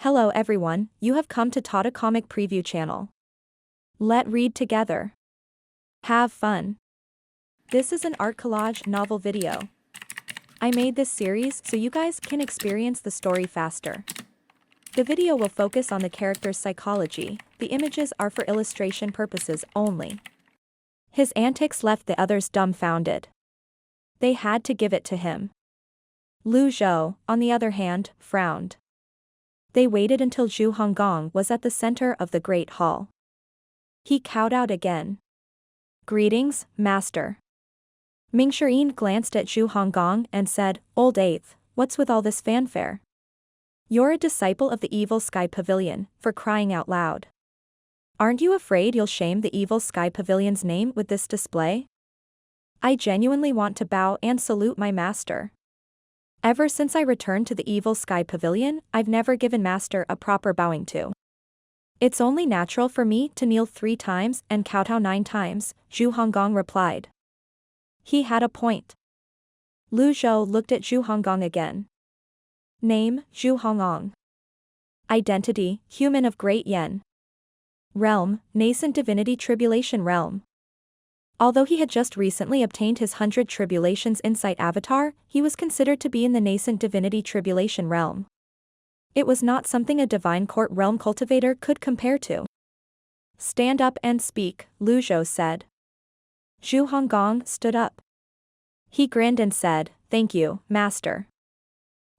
Hello everyone, you have come to Tata Comic Preview channel. Let read together. Have fun. This is an art collage novel video. I made this series so you guys can experience the story faster. The video will focus on the character's psychology, the images are for illustration purposes only. His antics left the others dumbfounded. They had to give it to him. Zhou, on the other hand, frowned. They waited until Zhu Honggong was at the center of the Great Hall. He kowtowed again. Greetings, Master. Ming Shirin glanced at Zhu Honggong and said, Old Eighth, what's with all this fanfare? You're a disciple of the Evil Sky Pavilion, for crying out loud. Aren't you afraid you'll shame the Evil Sky Pavilion's name with this display? I genuinely want to bow and salute my master. Ever since I returned to the Evil Sky Pavilion, I've never given Master a proper bowing to. It's only natural for me to kneel 3 times and kowtow 9 times, Zhu Honggong replied. He had a point. Zhou looked at Zhu Honggong again. Name, Zhu Honggong. Identity, human of Great Yen. Realm, nascent divinity tribulation realm. Although he had just recently obtained his 100 Tribulations Insight avatar, he was considered to be in the nascent divinity tribulation realm. It was not something a divine court realm cultivator could compare to. Stand up and speak, Zhou said. Zhu Honggong stood up. He grinned and said, Thank you, Master.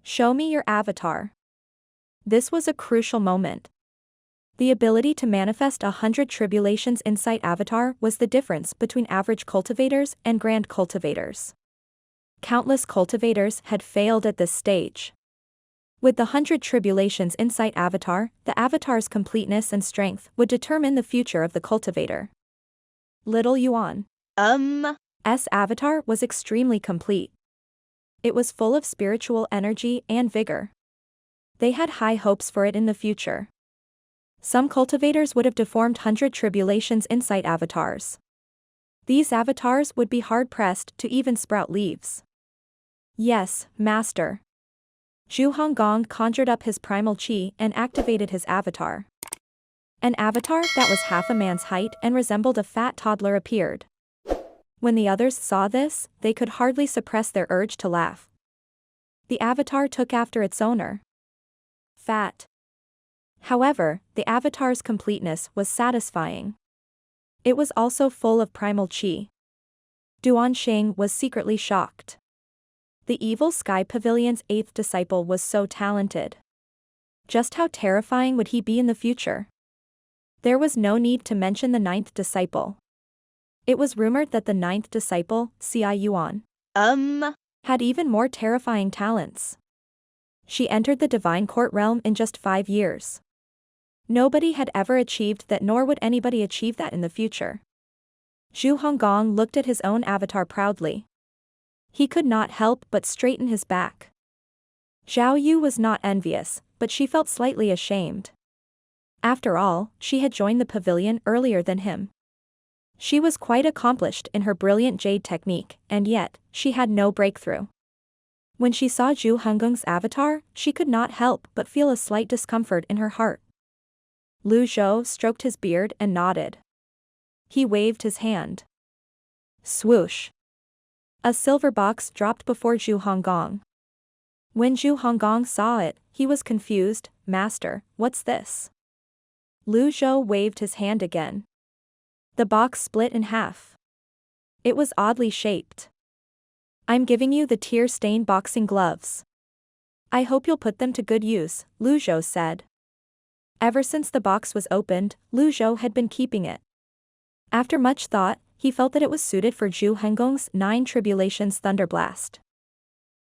Show me your avatar. This was a crucial moment. The ability to manifest 100 Tribulations Insight avatar was the difference between average cultivators and grand cultivators. Countless cultivators had failed at this stage. With the 100 Tribulations Insight avatar, the avatar's completeness and strength would determine the future of the cultivator. Little Yuan'er's avatar was extremely complete. It was full of spiritual energy and vigor. They had high hopes for it in the future. Some cultivators would have deformed 100 Tribulations Insight avatars. These avatars would be hard-pressed to even sprout leaves. Yes, Master. Zhu Honggong conjured up his primal chi and activated his avatar. An avatar that was half a man's height and resembled a fat toddler appeared. When the others saw this, they could hardly suppress their urge to laugh. The avatar took after its owner. Fat. However, the avatar's completeness was satisfying. It was also full of primal chi. Duansheng was secretly shocked. The Evil Sky Pavilion's 8th disciple was so talented. Just how terrifying would he be in the future? There was no need to mention the 9th disciple. It was rumored that the 9th disciple, Yuan, had even more terrifying talents. She entered the Divine Court realm in just 5 years. Nobody had ever achieved that, nor would anybody achieve that in the future. Zhu Honggong looked at his own avatar proudly. He could not help but straighten his back. Zhao Yu was not envious, but she felt slightly ashamed. After all, she had joined the pavilion earlier than him. She was quite accomplished in her brilliant jade technique, and yet, she had no breakthrough. When she saw Zhu Honggong's avatar, she could not help but feel a slight discomfort in her heart. Zhou stroked his beard and nodded. He waved his hand. Swoosh. A silver box dropped before Zhu Honggong. When Zhu Honggong saw it, he was confused. Master, what's this? Zhou waved his hand again. The box split in half. It was oddly shaped. I'm giving you the tear-stained boxing gloves. I hope you'll put them to good use, Zhou said. Ever since the box was opened, Zhou had been keeping it. After much thought, he felt that it was suited for Zhu Honggong's 9 Tribulations Thunderblast.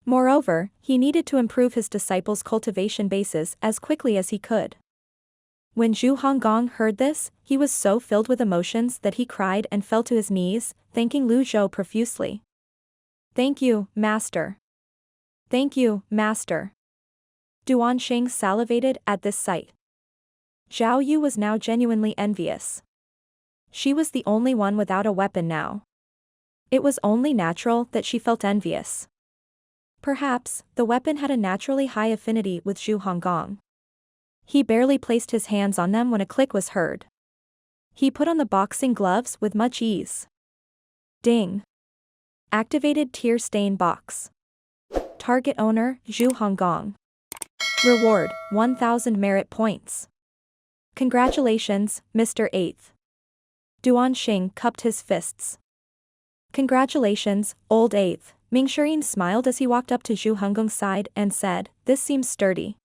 Moreover, he needed to improve his disciples' cultivation bases as quickly as he could. When Zhu Honggong heard this, he was so filled with emotions that he cried and fell to his knees, thanking Zhou profusely. Thank you, Master. Thank you, Master. Duansheng salivated at this sight. Zhao Yu was now genuinely envious. She was the only one without a weapon now. It was only natural that she felt envious. Perhaps, the weapon had a naturally high affinity with Zhu Honggong. He barely placed his hands on them when a click was heard. He put on the boxing gloves with much ease. Ding. Activated tier stain box. Target owner, Zhou Honggong. Reward, 1000 merit points. Congratulations, Mr. 8th. Duanxing cupped his fists. Congratulations, old 8th. Ming Shirin smiled as he walked up to Zhou Honggong's side and said, this seems sturdy.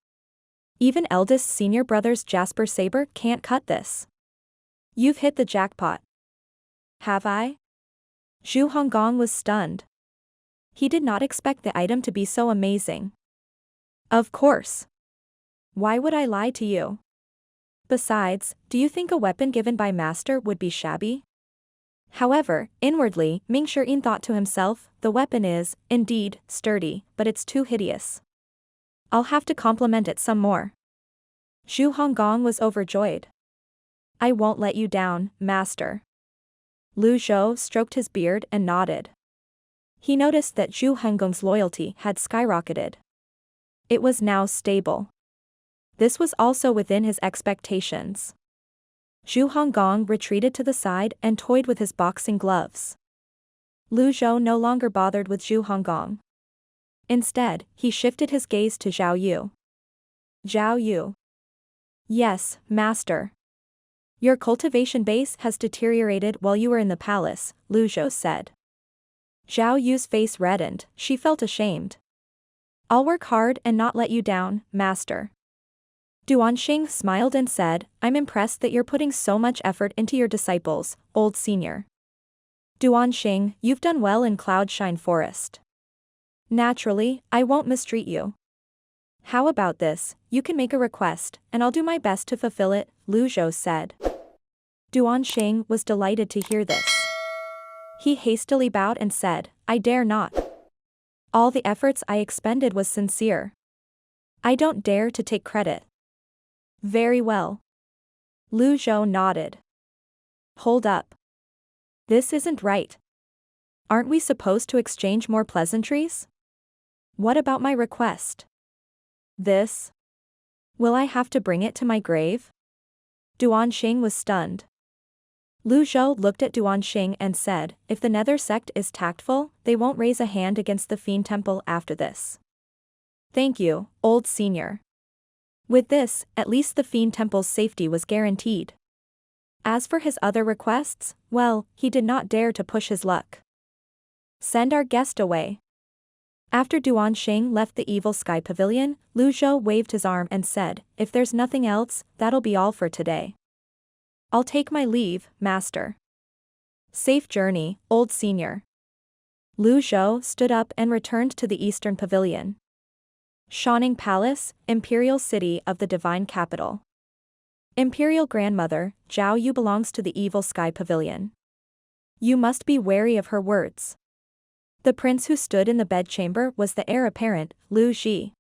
Even eldest senior brother's Jasper Saber can't cut this. You've hit the jackpot. Have I? Zhou Honggong was stunned. He did not expect the item to be so amazing. Of course. Why would I lie to you? Besides, do you think a weapon given by master would be shabby? However, inwardly, Ming Shirin thought to himself, the weapon is, indeed, sturdy, but it's too hideous. I'll have to compliment it some more. Zhou Honggong was overjoyed. I won't let you down, master. Lu Zhou stroked his beard and nodded. He noticed that Zhou Honggong's loyalty had skyrocketed. It was now stable. This was also within his expectations. Zhou Honggong retreated to the side and toyed with his boxing gloves. Lu Zhou no longer bothered with Zhou Honggong. Instead, he shifted his gaze to Zhao Yu. Zhao Yu. Yes, master. Your cultivation base has deteriorated while you were in the palace, Lu Zhou said. Zhao Yu's face reddened, she felt ashamed. I'll work hard and not let you down, master. Duanxing smiled and said, I'm impressed that you're putting so much effort into your disciples, old senior. Duanxing, you've done well in Cloudshine Forest. Naturally, I won't mistreat you. How about this, you can make a request, and I'll do my best to fulfill it, Lu Zhou said. Duanxing was delighted to hear this. He hastily bowed and said, I dare not. All the efforts I expended was sincere. I don't dare to take credit. Very well. Lu Zhou nodded. Hold up. This isn't right. Aren't we supposed to exchange more pleasantries? What about my request? This? Will I have to bring it to my grave? Duanxing was stunned. Lu Zhou looked at Duanxing and said, if the Nether Sect is tactful, they won't raise a hand against the Fiend Temple after this. Thank you, old senior. With this, at least the Fiend Temple's safety was guaranteed. As for his other requests, well, he did not dare to push his luck. Send our guest away. After Duanxing left the Evil Sky Pavilion, Lu Zhou waved his arm and said, if there's nothing else, that'll be all for today. I'll take my leave, master. Safe journey, old senior. Lu Zhou stood up and returned to the Eastern Pavilion. Shining Palace, Imperial City of the Divine Capital. Imperial Grandmother, Zhao Yu belongs to the Evil Sky Pavilion. You must be wary of her words. The prince who stood in the bedchamber was the heir apparent, Lu Ji.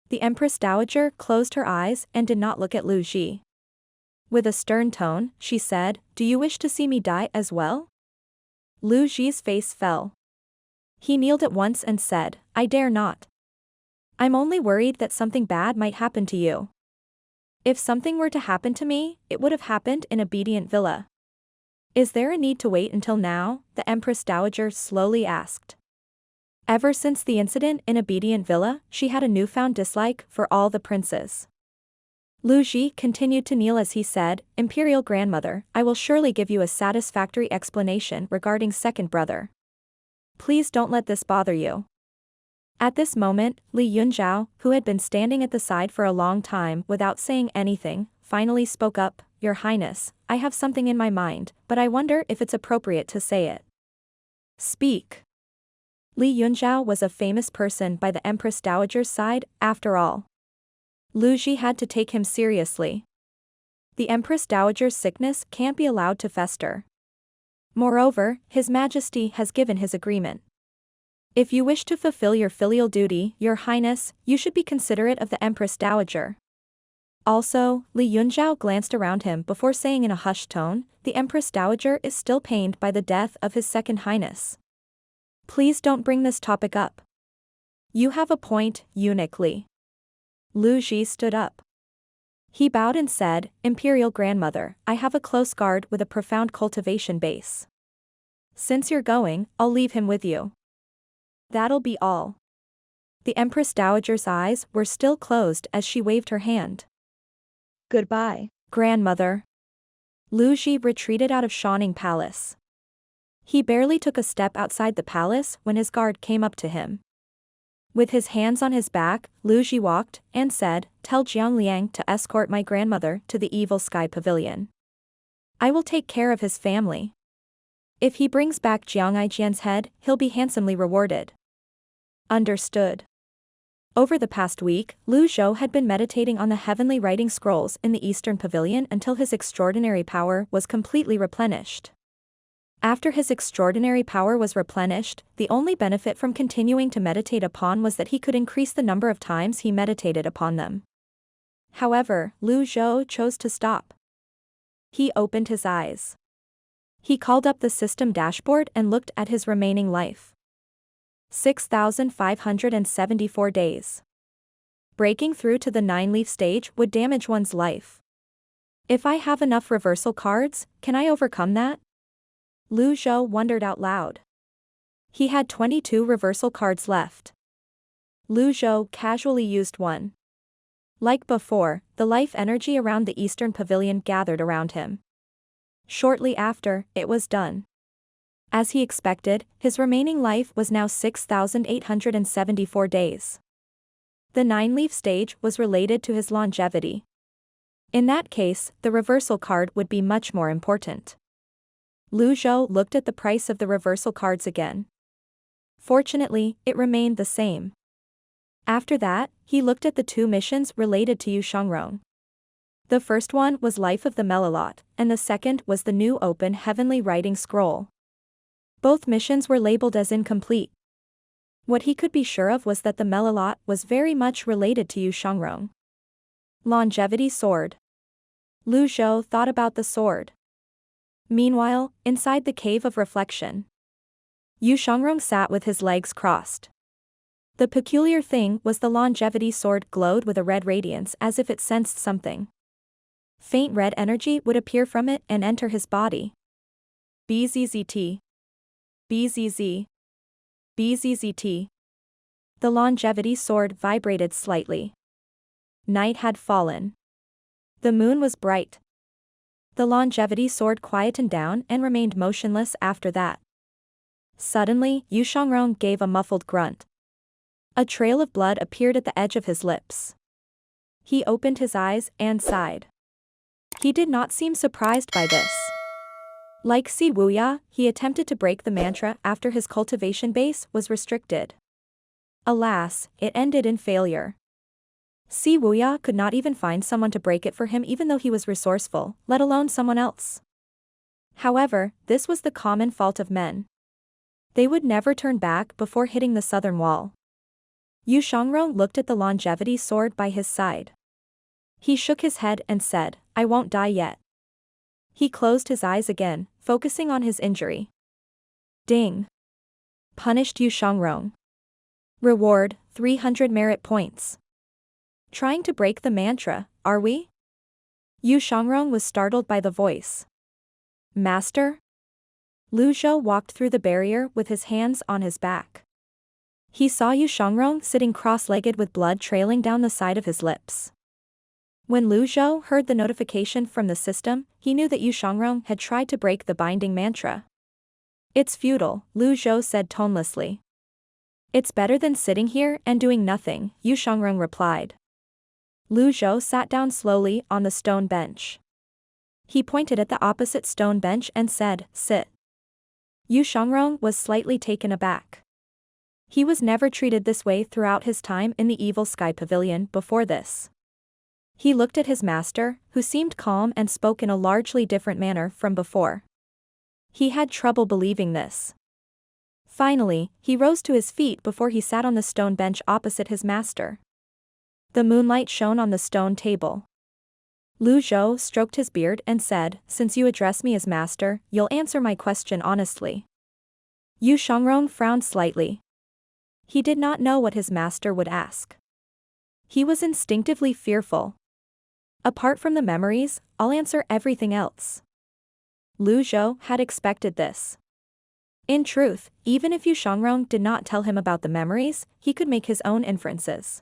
The Empress Dowager closed her eyes and did not look at Lu Ji. With a stern tone, she said, do you wish to see me die as well? Lu Ji's face fell. He kneeled at once and said, I dare not. I'm only worried that something bad might happen to you. If something were to happen to me, it would have happened in Obedient Villa. Is there a need to wait until now? The Empress Dowager slowly asked. Ever since the incident in Obedient Villa, she had a newfound dislike for all the princes. Lu Ji continued to kneel as he said, Imperial Grandmother, I will surely give you a satisfactory explanation regarding second brother. Please don't let this bother you. At this moment, Li Yunzhao, who had been standing at the side for a long time without saying anything, finally spoke up, Your Highness, I have something in my mind, but I wonder if it's appropriate to say it. Speak. Li Yunzhao was a famous person by the Empress Dowager's side, after all. Lu Ji had to take him seriously. The Empress Dowager's sickness can't be allowed to fester. Moreover, His Majesty has given his agreement. If you wish to fulfill your filial duty, Your Highness, you should be considerate of the Empress Dowager. Also, Li Yunzhao glanced around him before saying in a hushed tone, the Empress Dowager is still pained by the death of His Second Highness. Please don't bring this topic up. You have a point, Eunuch Li. Lu Ji stood up. He bowed and said, Imperial Grandmother, I have a close guard with a profound cultivation base. Since you're going, I'll leave him with you. That'll be all. The Empress Dowager's eyes were still closed as she waved her hand. Goodbye, Grandmother. Lu Ji retreated out of Shining Palace. He barely took a step outside the palace when his guard came up to him. With his hands on his back, Lu Ji walked and said, Tell Jiang Liang to escort my grandmother to the Evil Sky Pavilion. I will take care of his family. If he brings back Jiang Aijian's head, he'll be handsomely rewarded. Understood. Over the past week, Lu Zhou had been meditating on the heavenly writing scrolls in the Eastern Pavilion until his extraordinary power was completely replenished. After his extraordinary power was replenished, the only benefit from continuing to meditate upon was that he could increase the number of times he meditated upon them. However, Lu Zhou chose to stop. He opened his eyes. He called up the system dashboard and looked at his remaining life. 6,574 days. Breaking through to the 9-leaf stage would damage one's life. If I have enough reversal cards, can I overcome that? Lu Zhou wondered out loud. He had 22 reversal cards left. Lu Zhou casually used one. Like before, the life energy around the Eastern Pavilion gathered around him. Shortly after, it was done. As he expected, his remaining life was now 6,874 days. The 9-leaf stage was related to his longevity. In that case, the reversal card would be much more important. Lu Zhou looked at the price of the reversal cards again. Fortunately, it remained the same. After that, he looked at the 2 missions related to Yu Shangrong. The first one was Life of the Melilot, and the second was the new open heavenly writing scroll. Both missions were labeled as incomplete. What he could be sure of was that the Melilot was very much related to Yu Shangrong. Longevity sword. Lu Zhou thought about the sword. Meanwhile, inside the cave of reflection, Yu Shangrong sat with his legs crossed. The peculiar thing was the longevity sword glowed with a red radiance as if it sensed something. Faint red energy would appear from it and enter his body. BZZT. BZZ. BZZT. The longevity sword vibrated slightly. Night had fallen. The moon was bright. The longevity sword quietened down and remained motionless after that. Suddenly, Yu Shangrong gave a muffled grunt. A trail of blood appeared at the edge of his lips. He opened his eyes and sighed. He did not seem surprised by this. Like Si Wuya, he attempted to break the mantra after his cultivation base was restricted. Alas, it ended in failure. Si Wuya could not even find someone to break it for him even though he was resourceful, let alone someone else. However, this was the common fault of men. They would never turn back before hitting the southern wall. Yu Shangrong looked at the longevity sword by his side. He shook his head and said, I won't die yet. He closed his eyes again, focusing on his injury. Ding. Punished Yu Shangrong. Reward, 300 merit points. Trying to break the mantra, are we? Yu Shangrong was startled by the voice. Master? Lu Zhou walked through the barrier with his hands on his back. He saw Yu Shangrong sitting cross-legged with blood trailing down the side of his lips. When Lu Zhou heard the notification from the system, he knew that Yu Shangrong had tried to break the binding mantra. It's futile, Lu Zhou said tonelessly. It's better than sitting here and doing nothing, Yu Shangrong replied. Lu Zhou sat down slowly on the stone bench. He pointed at the opposite stone bench and said, Sit. Yu Shangrong was slightly taken aback. He was never treated this way throughout his time in the Evil Sky Pavilion before this. He looked at his master, who seemed calm and spoke in a largely different manner from before. He had trouble believing this. Finally, he rose to his feet before he sat on the stone bench opposite his master. The moonlight shone on the stone table. Lu Zhou stroked his beard and said, Since you address me as master, you'll answer my question honestly. Yu Shangrong frowned slightly. He did not know what his master would ask. He was instinctively fearful. Apart from the memories, I'll answer everything else. Lu Zhou had expected this. In truth, even if Yu Shangrong did not tell him about the memories, he could make his own inferences.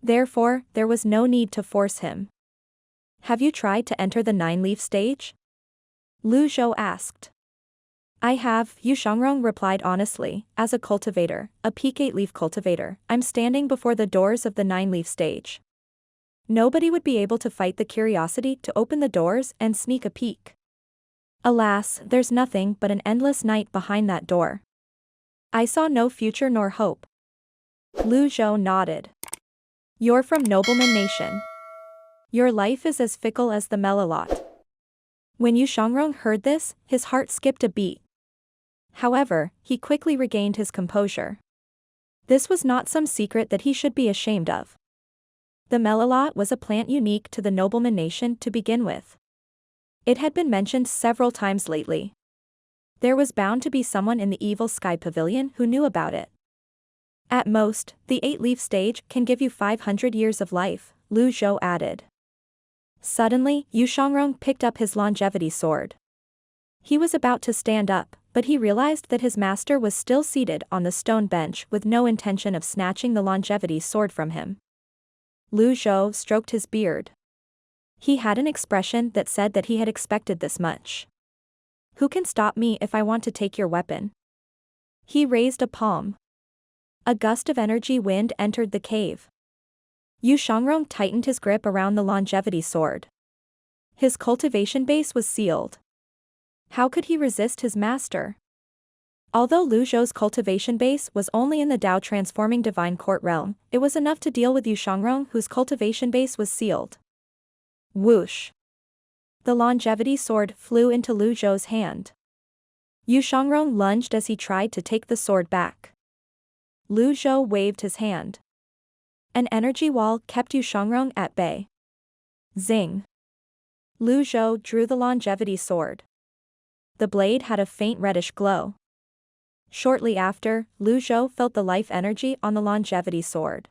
Therefore, there was no need to force him. Have you tried to enter the 9-leaf stage? Lu Zhou asked. I have, Yu Shangrong replied honestly. As a cultivator, a peak 8-leaf cultivator, I'm standing before the doors of the 9-leaf stage. Nobody would be able to fight the curiosity to open the doors and sneak a peek. Alas, there's nothing but an endless night behind that door. I saw no future nor hope. Lu Zhou nodded. You're from Nobleman Nation. Your life is as fickle as the Melilot. When Yu Shangrong heard this, his heart skipped a beat. However, he quickly regained his composure. This was not some secret that he should be ashamed of. The Melilot was a plant unique to the Nobleman Nation to begin with. It had been mentioned several times lately. There was bound to be someone in the Evil Sky Pavilion who knew about it. At most, the 8-leaf stage can give you 500 years of life, Lu Zhou added. Suddenly, Yu Shangrong picked up his longevity sword. He was about to stand up, but he realized that his master was still seated on the stone bench with no intention of snatching the longevity sword from him. Lu Zhou stroked his beard. He had an expression that said that he had expected this much. Who can stop me if I want to take your weapon? He raised a palm. A gust of energy wind entered the cave. Yu Shangrong tightened his grip around the longevity sword. His cultivation base was sealed. How could he resist his master? Although Lu Zhou's cultivation base was only in the Dao transforming divine court realm, it was enough to deal with Yu Shangrong, whose cultivation base was sealed. Whoosh! The longevity sword flew into Lu Zhou's hand. Yu Shangrong lunged as he tried to take the sword back. Lu Zhou waved his hand. An energy wall kept Yu Shangrong at bay. Zing! Lu Zhou drew the longevity sword. The blade had a faint reddish glow. Shortly after, Lu Zhou felt the life energy on the longevity sword.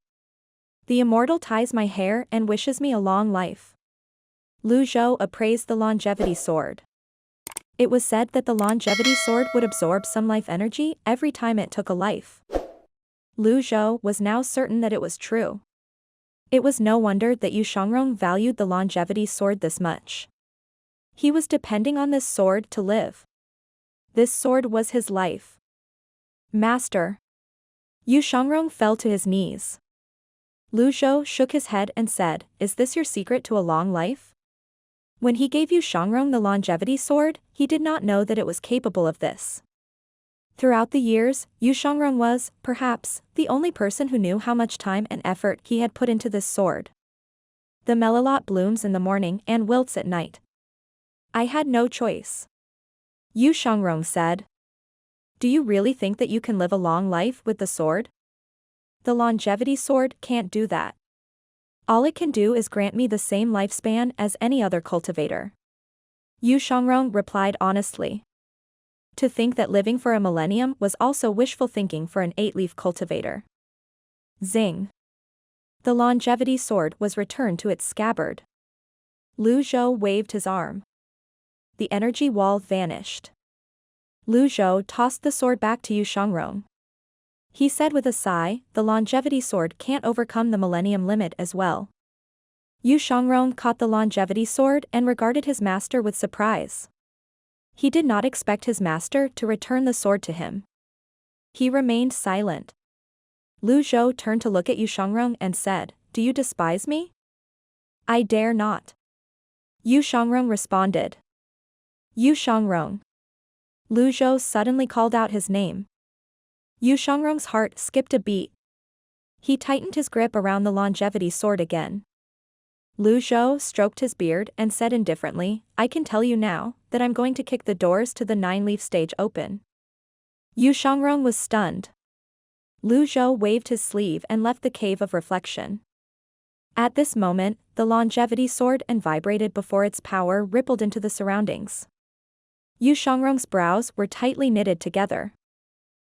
The immortal ties my hair and wishes me a long life. Lu Zhou appraised the longevity sword. It was said that the longevity sword would absorb some life energy every time it took a life. Lu Zhou was now certain that it was true. It was no wonder that Yu Shangrong valued the longevity sword this much. He was depending on this sword to live. This sword was his life. Master. Yu Shangrong fell to his knees. Lu Zhou shook his head and said, "Is this your secret to a long life?" When he gave Yu Shangrong the longevity sword, he did not know that it was capable of this. Throughout the years, Yu Shangrong was, perhaps, the only person who knew how much time and effort he had put into this sword. The Melilot blooms in the morning and wilts at night. I had no choice. Yu Shangrong said. Do you really think that you can live a long life with the sword? The longevity sword can't do that. All it can do is grant me the same lifespan as any other cultivator. Yu Shangrong replied honestly. To think that living for a millennium was also wishful thinking for an 8-leaf cultivator. Zing. The longevity sword was returned to its scabbard. Lu Zhou waved his arm. The energy wall vanished. Lu Zhou tossed the sword back to Yu Shangrong. He said with a sigh, the longevity sword can't overcome the millennium limit as well. Yu Shangrong caught the longevity sword and regarded his master with surprise. He did not expect his master to return the sword to him. He remained silent. Lu Zhou turned to look at Yu Shangrong and said, "Do you despise me?" "I dare not." Yu Shangrong responded. Yu Shangrong. Lu Zhou suddenly called out his name. Yu Shangrong's heart skipped a beat. He tightened his grip around the longevity sword again. Lu Zhou stroked his beard and said indifferently, "I can tell you now, that I'm going to kick the doors to the 9-leaf stage open." Yu Shangrong was stunned. Lu Zhou waved his sleeve and left the cave of reflection. At this moment, the longevity sword and vibrated before its power rippled into the surroundings. Yu Shangrong's brows were tightly knitted together.